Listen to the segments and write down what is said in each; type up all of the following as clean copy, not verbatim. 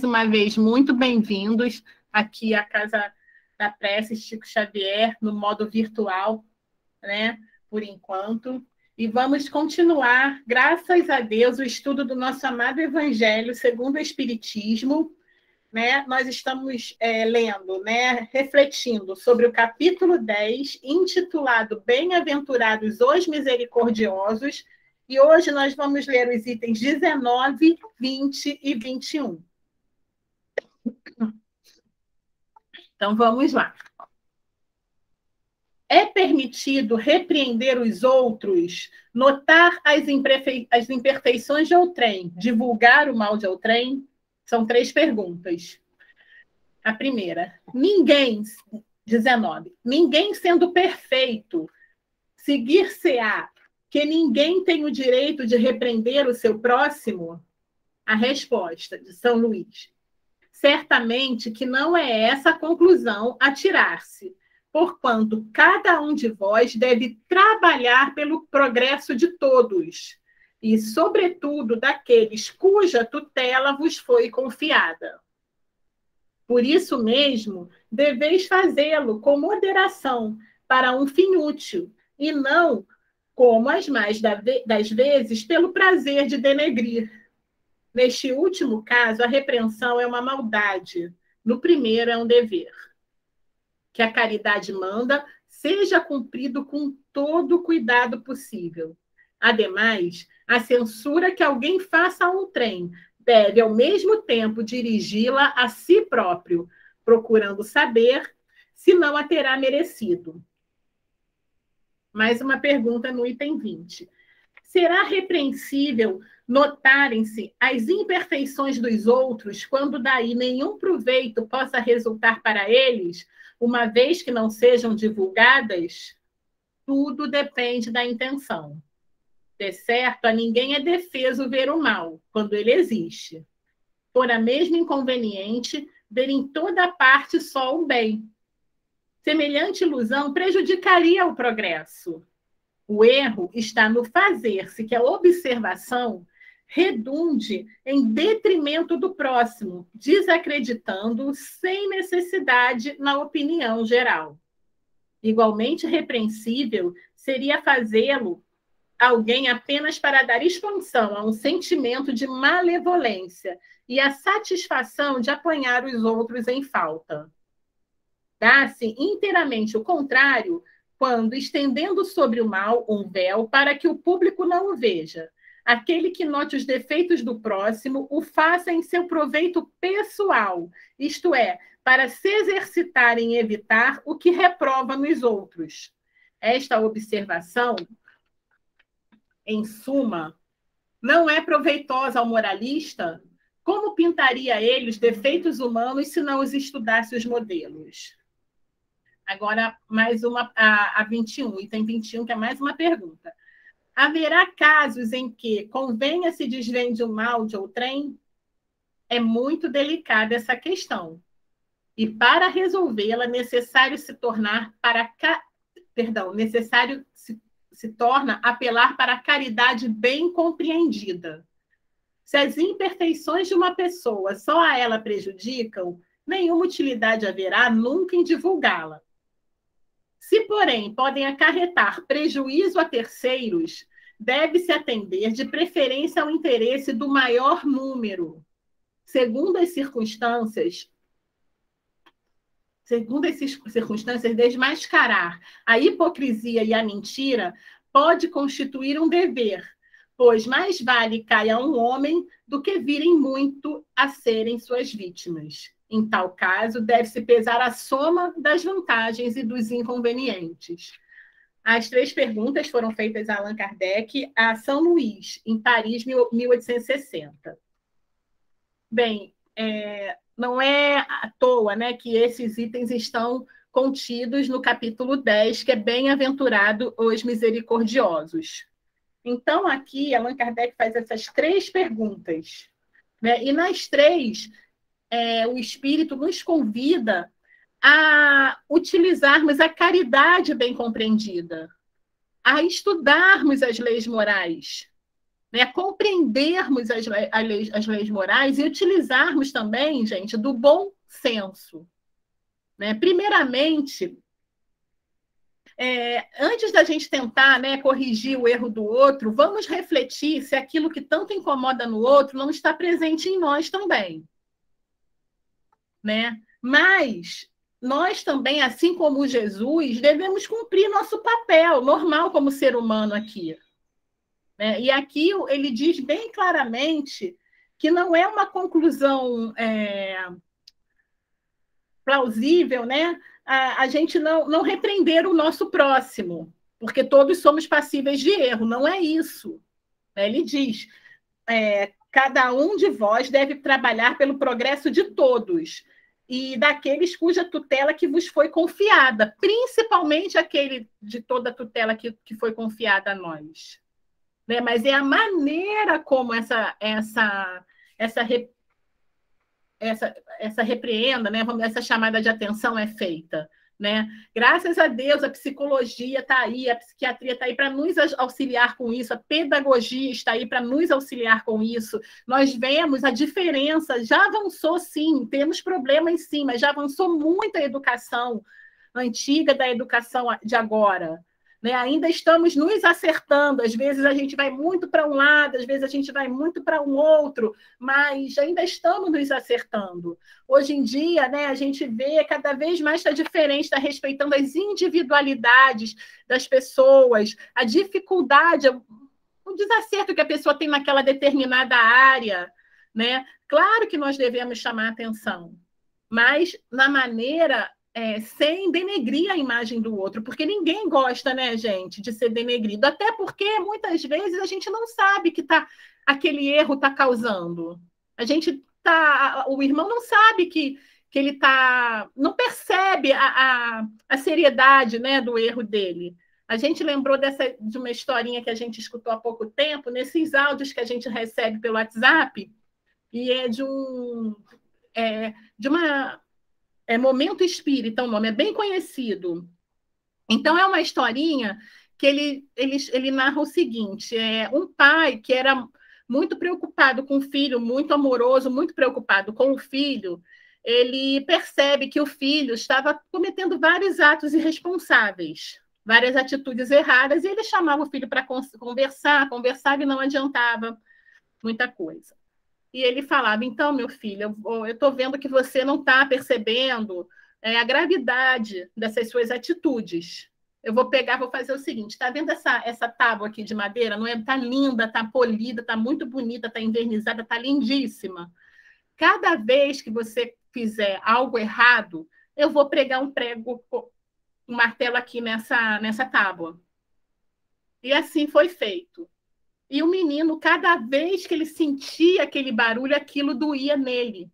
uma vez, muito bem-vindos aqui à Casa da Prece Chico Xavier, no modo virtual, né, por enquanto. E vamos continuar, graças a Deus, o estudo do nosso amado Evangelho segundo o Espiritismo. Né? Nós estamos lendo, né, refletindo sobre o capítulo 10, intitulado Bem-aventurados os Misericordiosos, e hoje nós vamos ler os itens 19, 20 e 21. Então, vamos lá. É permitido repreender os outros, notar as imperfeições de outrem, divulgar o mal de outrem? São 3 perguntas. A primeira, 19, ninguém sendo perfeito, seguir-se-á que ninguém tem o direito de repreender o seu próximo? A resposta de São Luís: certamente que não é essa a conclusão a tirar-se, porquanto cada um de vós deve trabalhar pelo progresso de todos, e, sobretudo, daqueles cuja tutela vos foi confiada. Por isso mesmo, deveis fazê-lo com moderação, para um fim útil, e não, como as mais das vezes, pelo prazer de denegrir. Neste último caso, a repreensão é uma maldade. No primeiro, é um dever. Que a caridade manda seja cumprido com todo o cuidado possível. Ademais, a censura que alguém faça a outrem deve, ao mesmo tempo, dirigi-la a si próprio, procurando saber se não a terá merecido. Mais uma pergunta no item 20. Será repreensível notarem-se as imperfeições dos outros, quando daí nenhum proveito possa resultar para eles, uma vez que não sejam divulgadas? Tudo depende da intenção. De certo, a ninguém é defeso ver o mal, quando ele existe. Fora mesmo inconveniente ver em toda parte só o bem. Semelhante ilusão prejudicaria o progresso. O erro está no fazer-se que a observação redunde em detrimento do próximo, desacreditando sem necessidade na opinião geral. Igualmente repreensível seria fazê-lo alguém apenas para dar expansão a um sentimento de malevolência e a satisfação de apanhar os outros em falta. Dá-se inteiramente o contrário quando, estendendo sobre o mal um véu para que o público não o veja. Aquele que note os defeitos do próximo o faça em seu proveito pessoal, isto é, para se exercitar em evitar o que reprova nos outros. Esta observação, em suma, não é proveitosa ao moralista? Como pintaria ele os defeitos humanos se não os estudasse os modelos? Agora, mais uma, a 21, item 21, que é mais uma pergunta. Haverá casos em que convenha se desvende o mal de outrem? É muito delicada essa questão. E para resolvê-la, necessário se torna apelar para a caridade bem compreendida. Se as imperfeições de uma pessoa só a ela prejudicam, nenhuma utilidade haverá nunca em divulgá-la. Se, porém, podem acarretar prejuízo a terceiros, deve-se atender de preferência ao interesse do maior número. Segundo as circunstâncias, desmascarar a hipocrisia e a mentira pode constituir um dever, pois mais vale caia um homem do que virem muito a serem suas vítimas. Em tal caso, deve-se pesar a soma das vantagens e dos inconvenientes. As 3 perguntas foram feitas a Allan Kardec a São Luís, em Paris, 1860. Bem, não é à toa, né, que esses itens estão contidos no capítulo 10, que é Bem-aventurado os misericordiosos. Então, aqui, Allan Kardec faz essas 3 perguntas, né? E nas 3, o Espírito nos convida a utilizarmos a caridade bem compreendida, a estudarmos as leis morais, né? Compreendermos as leis morais e utilizarmos também, gente, do bom senso. Né? Primeiramente, antes da gente tentar, né, corrigir o erro do outro, vamos refletir se aquilo que tanto incomoda no outro não está presente em nós também. Né? Mas nós também, assim como Jesus, devemos cumprir nosso papel normal como ser humano aqui. Né? E aqui ele diz bem claramente que não é uma conclusão plausível, né? A gente não repreender o nosso próximo, porque todos somos passíveis de erro, não é isso. Ele diz, cada um de vós deve trabalhar pelo progresso de todos e daqueles cuja tutela que vos foi confiada, principalmente aquele de toda a tutela que foi confiada a nós. Né? Mas é a maneira como essa repreenda, né? Essa chamada de atenção é feita. Né? Graças a Deus, a psicologia está aí, a psiquiatria está aí para nos auxiliar com isso, a pedagogia está aí para nos auxiliar com isso. Nós vemos a diferença, já avançou sim, temos problemas sim, mas já avançou muito a educação antiga da educação de agora. Né? Ainda estamos nos acertando, às vezes a gente vai muito para um lado, às vezes a gente vai muito para um outro, mas ainda estamos nos acertando. Hoje em dia, né, a gente vê cada vez mais está diferente, está respeitando as individualidades das pessoas, a dificuldade, o desacerto que a pessoa tem naquela determinada área. Né? Claro que nós devemos chamar atenção, mas na maneira... sem denegrir a imagem do outro, porque ninguém gosta, né, gente, de ser denegrido, até porque muitas vezes a gente não sabe que aquele erro está causando. O irmão não sabe que ele não percebe a seriedade, né, do erro dele. A gente lembrou de uma historinha que a gente escutou há pouco tempo, nesses áudios que a gente recebe pelo WhatsApp, e é de uma... Momento Espírita, o nome é bem conhecido. Então, é uma historinha que ele narra o seguinte: um pai que era muito preocupado com o filho, muito amoroso, muito preocupado com o filho, ele percebe que o filho estava cometendo vários atos irresponsáveis, várias atitudes erradas, e ele chamava o filho para conversava e não adiantava muita coisa. E ele falava, então, meu filho, eu estou vendo que você não está percebendo a gravidade dessas suas atitudes. Eu vou fazer o seguinte, está vendo essa tábua aqui de madeira? Não é? Está linda, está polida, está muito bonita, está envernizada, está lindíssima. Cada vez que você fizer algo errado, eu vou pregar um martelo aqui nessa tábua. E assim foi feito. E o menino, cada vez que ele sentia aquele barulho, aquilo doía nele.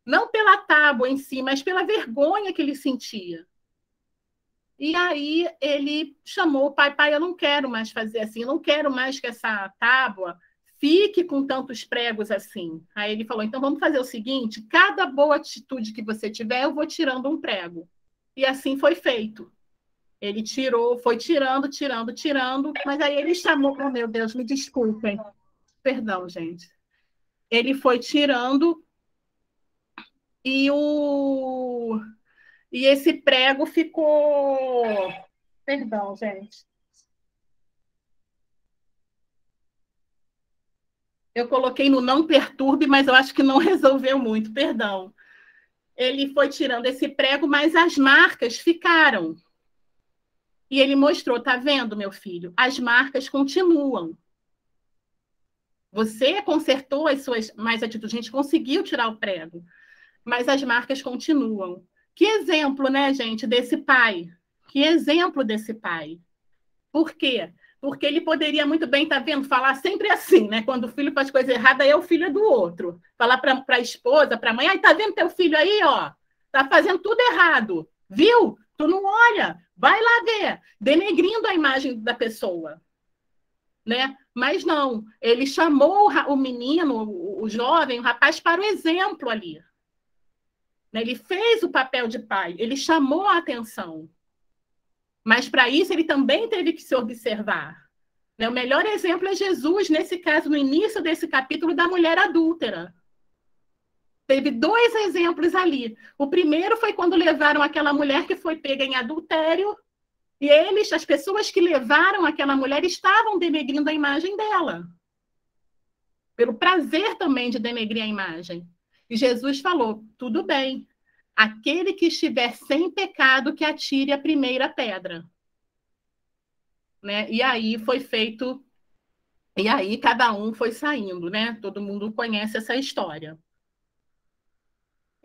Não pela tábua em si, mas pela vergonha que ele sentia. E aí ele chamou o pai, eu não quero mais fazer assim, eu não quero mais que essa tábua fique com tantos pregos assim. Aí ele falou, então vamos fazer o seguinte, cada boa atitude que você tiver, eu vou tirando um prego. E assim foi feito. Ele foi tirando, mas aí ele chamou, oh meu Deus, me desculpem. Perdão, gente. Ele foi tirando e esse prego ficou... Perdão, gente. Eu coloquei no não perturbe, mas eu acho que não resolveu muito, perdão. Ele foi tirando esse prego, mas as marcas ficaram. E ele mostrou, tá vendo, meu filho? As marcas continuam. Você consertou as suas mais atitudes, a gente conseguiu tirar o prego, mas as marcas continuam. Que exemplo, né, gente, desse pai? Que exemplo desse pai? Por quê? Porque ele poderia muito bem, tá vendo, falar sempre assim, né? Quando o filho faz coisa errada, é o filho do outro. Falar para a esposa, para a mãe, tá vendo teu filho aí, ó? Tá fazendo tudo errado. Viu? Tu não olha. Vai lá ver. Denegrindo a imagem da pessoa. Né? Mas não, ele chamou o menino, o jovem, o rapaz, para o exemplo ali. Ele fez o papel de pai, ele chamou a atenção. Mas para isso ele também teve que se observar. Né? O melhor exemplo é Jesus, nesse caso, no início desse capítulo, da mulher adúltera. Teve dois exemplos ali. O primeiro foi quando levaram aquela mulher que foi pega em adultério, e eles, as pessoas que levaram aquela mulher, estavam denegrindo a imagem dela, pelo prazer também de denegrir a imagem. E Jesus falou: tudo bem, aquele que estiver sem pecado, que atire a primeira pedra. Né? E aí foi feito, e aí cada um foi saindo, né? Todo mundo conhece essa história.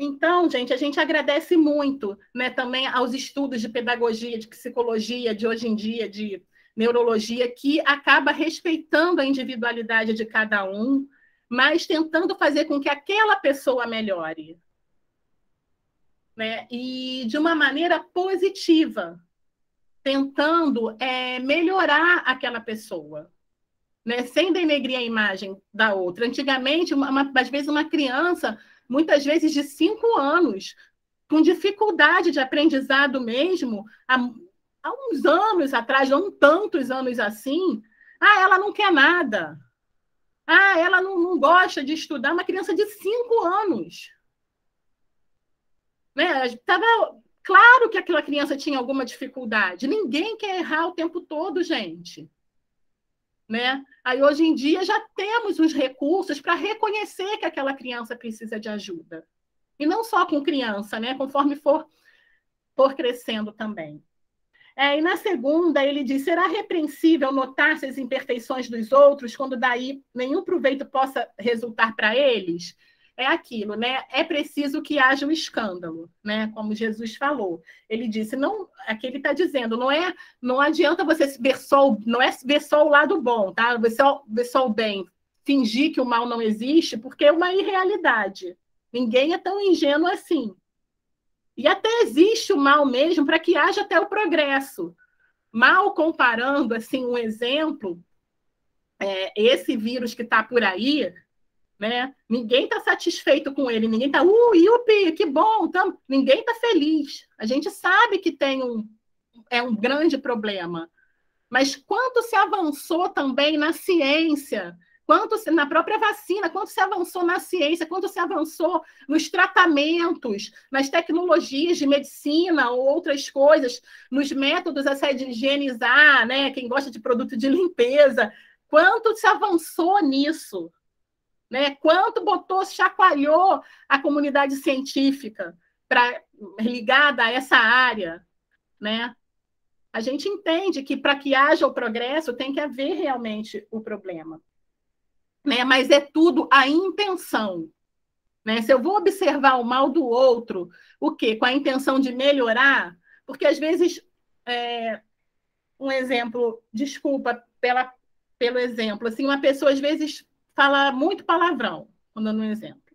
Então, gente, a gente agradece muito, né, também aos estudos de pedagogia, de psicologia, de hoje em dia, de neurologia, que acaba respeitando a individualidade de cada um, mas tentando fazer com que aquela pessoa melhore, né? E de uma maneira positiva, tentando melhorar aquela pessoa, né? Sem denegrir a imagem da outra. Antigamente, às vezes, uma criança, muitas vezes de 5 anos, com dificuldade de aprendizado mesmo, há uns anos atrás, não tantos anos assim, ela não quer nada. Ela não gosta de estudar. Uma criança de 5 anos. Né? Tava claro que aquela criança tinha alguma dificuldade. Ninguém quer errar o tempo todo, gente. Né? Aí, hoje em dia, já temos os recursos para reconhecer que aquela criança precisa de ajuda. E não só com criança, né? Conforme for crescendo também. E na segunda, ele diz: será repreensível notar-se as imperfeições dos outros, quando daí nenhum proveito possa resultar para eles? É aquilo, né? É preciso que haja um escândalo, né? Como Jesus falou. Ele disse, não, aqui ele está dizendo, não adianta você não é ver só o lado bom, tá? Ver só o bem, fingir que o mal não existe, porque é uma irrealidade. Ninguém é tão ingênuo assim. E até existe o mal mesmo para que haja até o progresso. Mal comparando, assim, um exemplo, esse vírus que está por aí, né? Ninguém está satisfeito com ele, ninguém está, yupi, que bom, ninguém está feliz. A gente sabe que tem um grande problema. Mas quanto se avançou também na ciência, na própria vacina, quanto se avançou na ciência, quanto se avançou nos tratamentos, nas tecnologias de medicina ou outras coisas, nos métodos de higienizar, né? Quem gosta de produto de limpeza, quanto se avançou nisso, né? Quanto chacoalhou a comunidade científica ligada a essa área, né? A gente entende que para que haja o progresso tem que haver realmente o problema. Né? Mas é tudo a intenção. Né? Se eu vou observar o mal do outro, o quê? Com a intenção de melhorar, porque às vezes, um exemplo, desculpa pelo exemplo, assim, uma pessoa às vezes fala muito palavrão, dando um exemplo.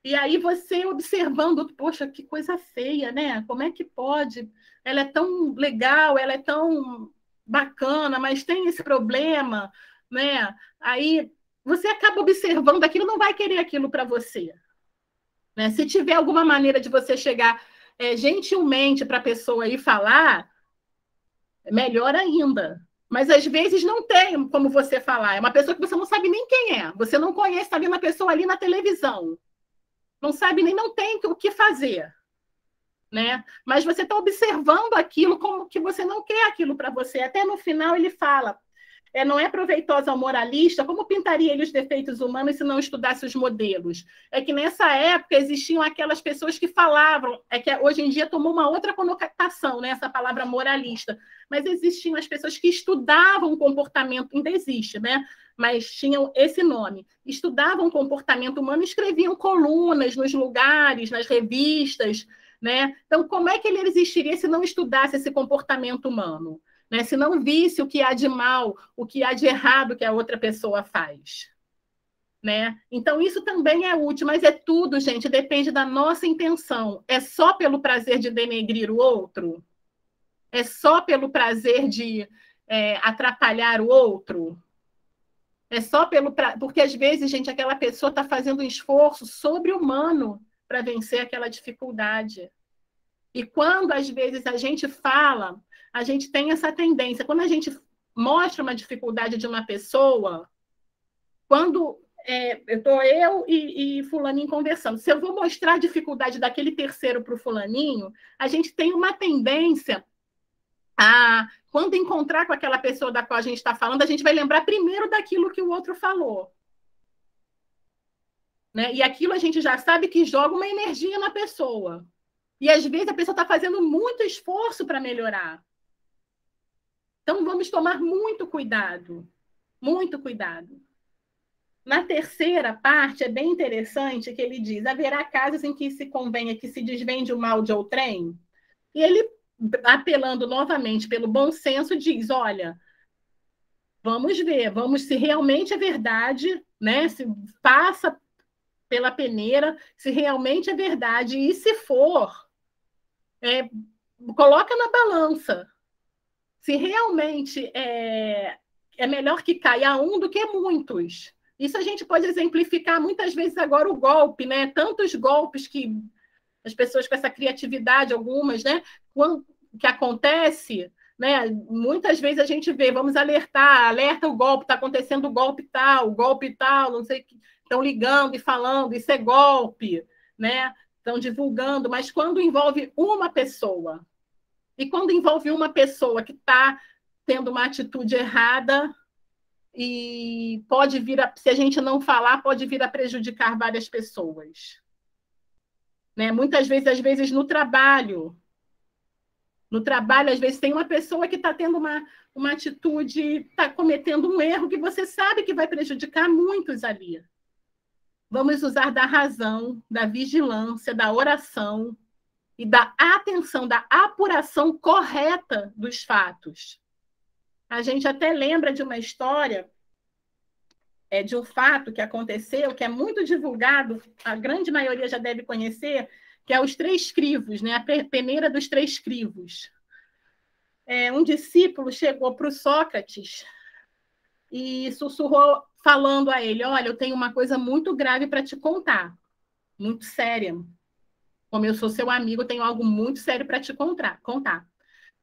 E aí você observando, poxa, que coisa feia, né? Como é que pode? Ela é tão legal, ela é tão bacana, mas tem esse problema, né? Aí você acaba observando aquilo, não vai querer aquilo para você. Né? Se tiver alguma maneira de você chegar gentilmente para a pessoa e falar, melhor ainda. Mas às vezes não tem como você falar. É uma pessoa que você não sabe nem quem é. Você não conhece, está vendo a pessoa ali na televisão. Não sabe nem, não tem o que fazer, né? Mas você está observando aquilo como que você não quer aquilo para você. Até no final ele fala, não é proveitoso ao moralista, como pintaria ele os defeitos humanos se não estudasse os modelos? É que nessa época existiam aquelas pessoas que falavam, que hoje em dia tomou uma outra conotação, né, essa palavra moralista, mas existiam as pessoas que estudavam o comportamento, ainda existe, né? Mas tinham esse nome, estudavam o comportamento humano, escreviam colunas nos lugares, nas revistas, né? Então, como é que ele existiria se não estudasse esse comportamento humano? Né? Se não visse o que há de mal, o que há de errado que a outra pessoa faz. Né? Então, isso também é útil, mas é tudo, gente, depende da nossa intenção. É só pelo prazer de denegrir o outro? É só pelo prazer de atrapalhar o outro? É só porque, às vezes, gente, aquela pessoa está fazendo um esforço sobre-humano para vencer aquela dificuldade. E quando, às vezes, a gente fala, a gente tem essa tendência. Quando a gente mostra uma dificuldade de uma pessoa, quando eu e fulaninho conversando, se eu vou mostrar a dificuldade daquele terceiro para o fulaninho, a gente tem uma tendência a, quando encontrar com aquela pessoa da qual a gente está falando, a gente vai lembrar primeiro daquilo que o outro falou. Né? E aquilo a gente já sabe que joga uma energia na pessoa. E às vezes a pessoa está fazendo muito esforço para melhorar. Então vamos tomar muito cuidado. Muito cuidado. Na terceira parte, é bem interessante que ele diz: haverá casos em que se convenha que se desvende o mal de outrem. E ele, apelando novamente pelo bom senso, diz: olha, vamos ver, vamos se realmente é verdade, né? Se passa pela peneira, se realmente é verdade, e se for, coloca na balança. Se realmente é melhor que caia um do que muitos. Isso a gente pode exemplificar muitas vezes agora o golpe, né? Tantos golpes que as pessoas com essa criatividade, algumas, né? Que acontece, né? Muitas vezes a gente vê, vamos alertar, alerta o golpe, está acontecendo o golpe tal, não sei o que, estão ligando e falando, isso é golpe, né? Estão divulgando, mas quando envolve uma pessoa, e quando envolve uma pessoa que está tendo uma atitude errada, e pode vir se a gente não falar, pode vir a prejudicar várias pessoas. Né? Muitas vezes, às vezes, no trabalho, às vezes, tem uma pessoa que está tendo uma atitude, está cometendo um erro que você sabe que vai prejudicar muitos ali. Vamos usar da razão, da vigilância, da oração e da atenção, da apuração correta dos fatos. A gente até lembra de uma história, de um fato que aconteceu, que é muito divulgado, a grande maioria já deve conhecer, que é os três crivos, né? A peneira dos três crivos. Um discípulo chegou para o Sócrates e sussurrou, falando a ele: olha, eu tenho uma coisa muito grave para te contar, muito séria. Como eu sou seu amigo, eu tenho algo muito sério para te contar.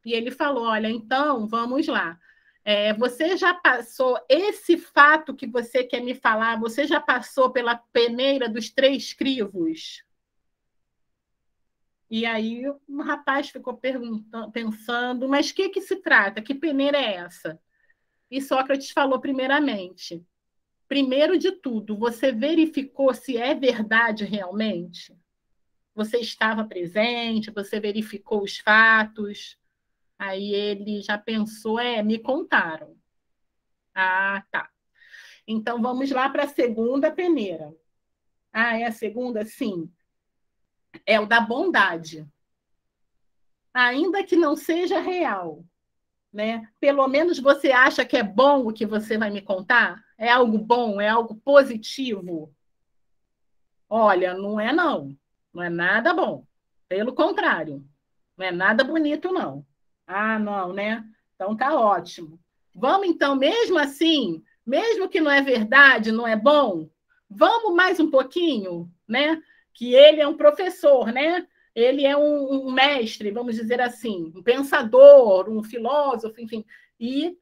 E ele falou: olha, então, vamos lá. Você já passou esse fato que você quer me falar? Você já passou pela peneira dos três crivos? E aí o rapaz ficou pensando: mas o que se trata? Que peneira é essa? E Sócrates falou primeiramente: primeiro de tudo, você verificou se é verdade realmente? Você estava presente? Você verificou os fatos? Aí ele já pensou: me contaram. Ah, tá. Então vamos lá para a segunda peneira. Ah, é a segunda? Sim. É o da bondade. Ainda que não seja real, né? Pelo menos você acha que é bom o que você vai me contar? É algo bom? É algo positivo? Olha, não é não. Não é nada bom. Pelo contrário, não é nada bonito, não. Ah, não, né? Então tá ótimo. Vamos então, mesmo assim, mesmo que não é verdade, não é bom, vamos mais um pouquinho, né? Que ele é um professor, né? Ele é um mestre, vamos dizer assim, um pensador, um filósofo, enfim, e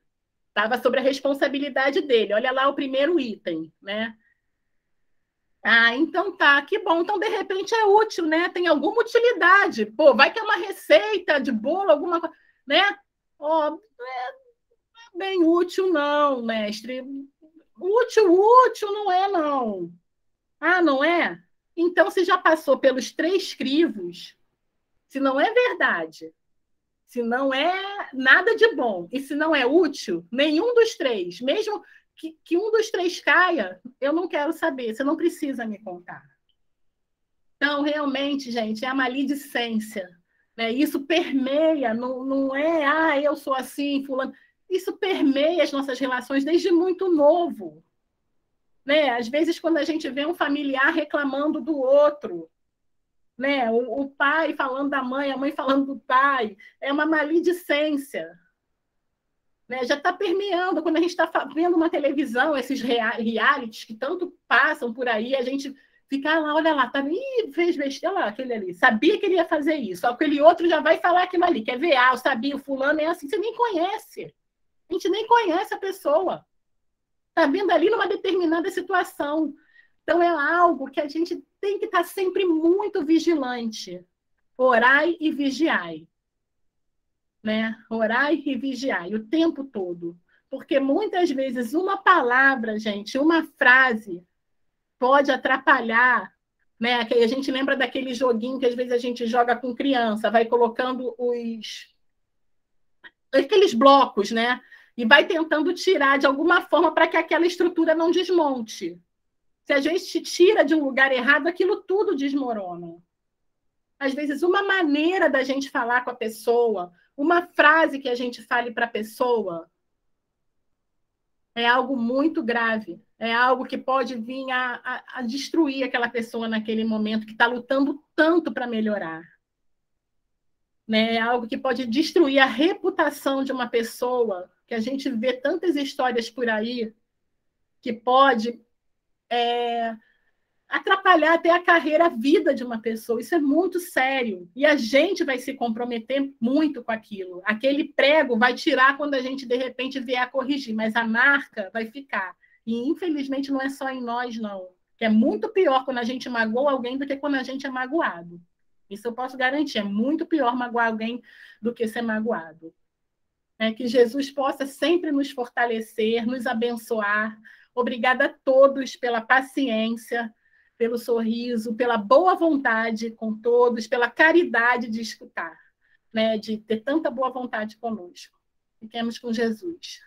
estava sobre a responsabilidade dele. Olha lá o primeiro item, né? Ah, então tá, que bom. Então, de repente, é útil, né? Tem alguma utilidade. Pô, vai que é uma receita de bolo, alguma coisa, né? Ó, não é bem útil, não, mestre. Útil não é, não. Ah, não é? Então, se já passou pelos três crivos, se não é verdade, se não é nada de bom, e se não é útil, nenhum dos três, mesmo que um dos três caia, eu não quero saber, você não precisa me contar. Então, realmente, gente, é a maledicência. Né? Isso permeia, não é, eu sou assim, fulano. Isso permeia as nossas relações desde muito novo. Né? Às vezes, quando a gente vê um familiar reclamando do outro, né? O pai falando da mãe, a mãe falando do pai, é uma maledicência. Né? Já está permeando, quando a gente está vendo uma televisão, esses realities que tanto passam por aí, a gente fica lá, olha lá, tá, fez besteira, olha lá, aquele ali, sabia que ele ia fazer isso, aquele outro já vai falar aquilo ali, quer ver, eu sabia, o fulano é assim, você nem conhece. A gente nem conhece a pessoa. Está vindo ali numa determinada situação. Então, é algo que a gente tem que estar sempre muito vigilante. Orai e vigiai. Né? Orai e vigiai o tempo todo. Porque muitas vezes uma palavra, gente, uma frase, pode atrapalhar. Né? Que a gente lembra daquele joguinho que às vezes a gente joga com criança, vai colocando aqueles blocos, né? E vai tentando tirar de alguma forma para que aquela estrutura não desmonte. Se a gente tira de um lugar errado, aquilo tudo desmorona. Às vezes, uma maneira da gente falar com a pessoa, uma frase que a gente fale para a pessoa, é algo muito grave. É algo que pode vir a destruir aquela pessoa naquele momento que está lutando tanto para melhorar. Né? É algo que pode destruir a reputação de uma pessoa, que a gente vê tantas histórias por aí, que pode atrapalhar até a carreira, a vida de uma pessoa. Isso é muito sério. E a gente vai se comprometer muito com aquilo. Aquele prego vai tirar quando a gente, de repente, vier a corrigir, mas a marca vai ficar. E, infelizmente, não é só em nós, não. Que é muito pior quando a gente magoa alguém do que quando a gente é magoado. Isso eu posso garantir. É muito pior magoar alguém do que ser magoado. Que Jesus possa sempre nos fortalecer, nos abençoar. Obrigada a todos pela paciência, pelo sorriso, pela boa vontade com todos, pela caridade de escutar, né? De ter tanta boa vontade conosco. Fiquemos com Jesus.